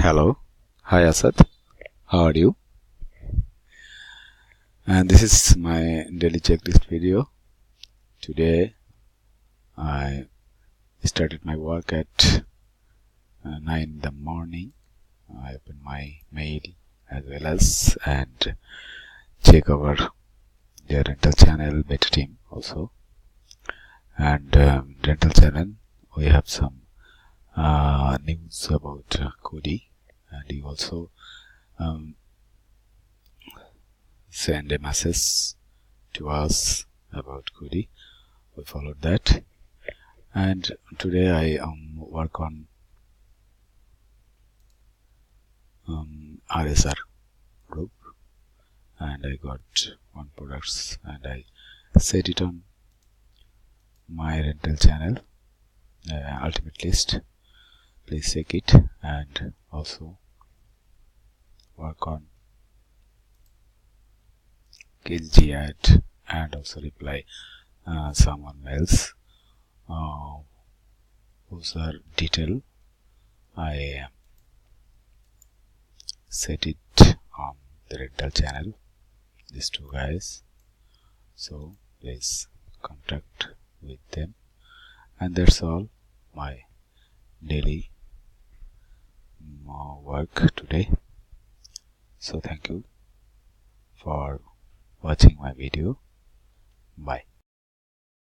Hello. Hi Asad. How are you? And this is my daily checklist video. Today I started my work at 9 in the morning. I opened my mail as well as and check over the rental channel beta team also. And rental channel we have some news about Kodi, and he also send a message to us about Kodi. We followed that, and today I work on RSR group, and I got one products and I set it on my rental channel ultimate list. Please check it, and also work on KG ad and also reply someone else whose detail I set it on the rental channel, these two guys, so please contact with them. And that's all my daily work today. So thank you for watching my video. Bye.